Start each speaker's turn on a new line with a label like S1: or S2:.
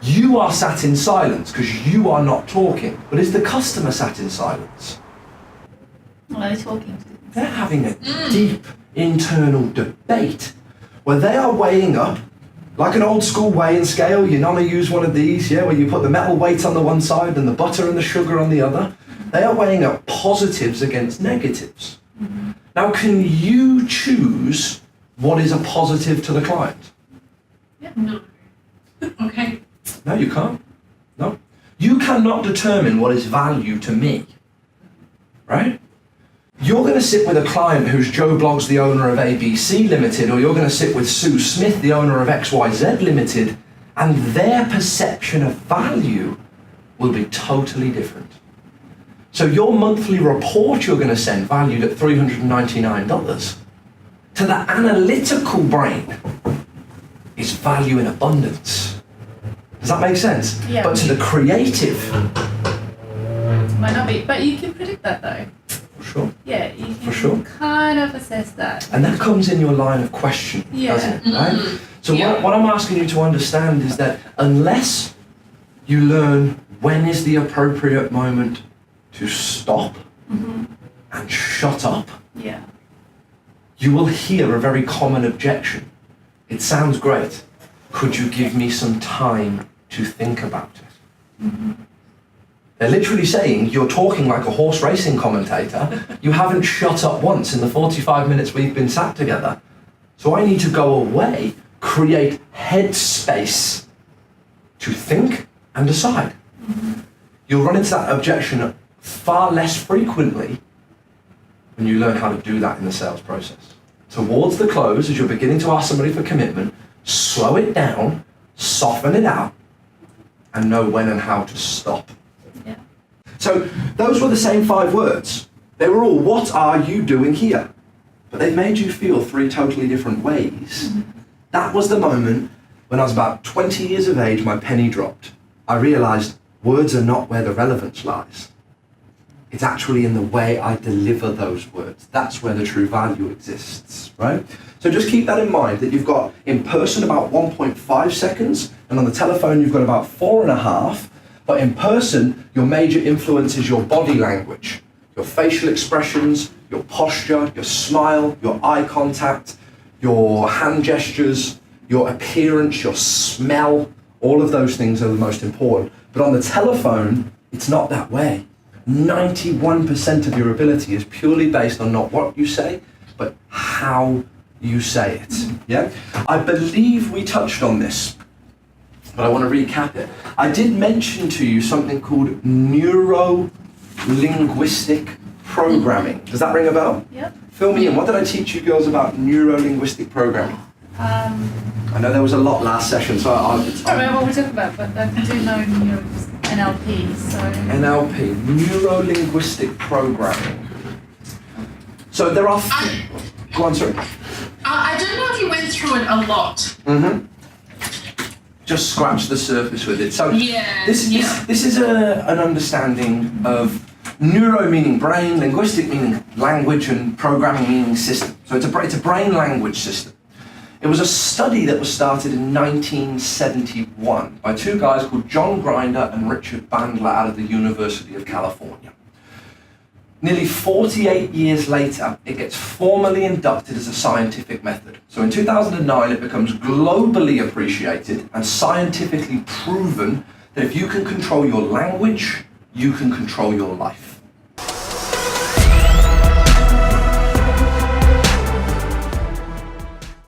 S1: You are sat in silence because you are not talking. But is the customer sat in silence?
S2: Well, they're talking to them.
S1: They're having a deep internal debate where they are weighing up, like an old school weighing scale. Your nonna used one of these, yeah, where you put the metal weight on the one side and the butter and the sugar on the other. They are weighing up positives against negatives. Now, can you choose what is a positive to the client?
S2: Yeah.
S3: No. Okay.
S1: No, you can't. No. You cannot determine what is value to me, right? You're going to sit with a client who's Joe Bloggs, the owner of ABC Limited, or you're going to sit with Sue Smith, the owner of XYZ Limited, and their perception of value will be totally different. So your monthly report you're going to send, valued at $399, to the analytical brain is value in abundance. Does that make sense?
S2: Yeah.
S1: But to the creative,
S2: Might not be, but you can predict that though.
S1: for sure.
S2: Yeah, you can
S1: For sure.
S2: kind of assess that.
S1: And that comes in your line of questioning,
S2: Yeah.
S1: doesn't it? Right? So
S3: Yeah.
S1: what I'm asking you to understand is that unless you learn when is the appropriate moment to stop and shut up,
S2: Yeah.
S1: you will hear a very common objection. It sounds great. Could you give me some time to think about it? They're literally saying, you're talking like a horse racing commentator. You haven't shut up once in the 45 minutes we've been sat together. So I need to go away, create headspace to think and decide. You'll run into that objection far less frequently when you learn how to do that in the sales process. Towards the close, as you're beginning to ask somebody for commitment, slow it down, soften it out, and know when and how to stop.
S2: Yeah.
S1: So those were the same 5 words. They were all, what are you doing here? But they made you feel 3 totally different ways. That was the moment when I was about 20 years of age, my penny dropped. I realized words are not where the relevance lies. It's actually in the way I deliver those words. That's where the true value exists, right? So just keep that in mind, that you've got in person about 1.5 seconds, and on the telephone you've got about 4.5. But in person, your major influence is your body language, your facial expressions, your posture, your smile, your eye contact, your hand gestures, your appearance, your smell. All of those things are the most important. But on the telephone, it's not that way. 91% of your ability is purely based on not what you say, but how you say it. Yeah? I believe we touched on this, but I want to recap it. I did mention to you something called neuro-linguistic programming. Does that ring a bell?
S2: Yep.
S1: Fill me in. What did I teach you girls about neuro-linguistic programming? I know there was a lot last session, so
S2: I don't remember what we're talking about, but I do know NLP, so...
S1: NLP, neuro-linguistic programming. So there are... Go on, sorry.
S3: I don't know if you went through it a lot.
S1: Just scratch the surface with it. So
S3: Yeah,
S1: this is an understanding of neuro meaning brain, linguistic meaning language, and programming meaning system. So it's a brain language system. It was a study that was started in 1971 by 2 guys called John Grinder and Richard Bandler out of the University of California. Nearly 48 years later, it gets formally inducted as a scientific method. So in 2009, it becomes globally appreciated and scientifically proven that if you can control your language, you can control your life.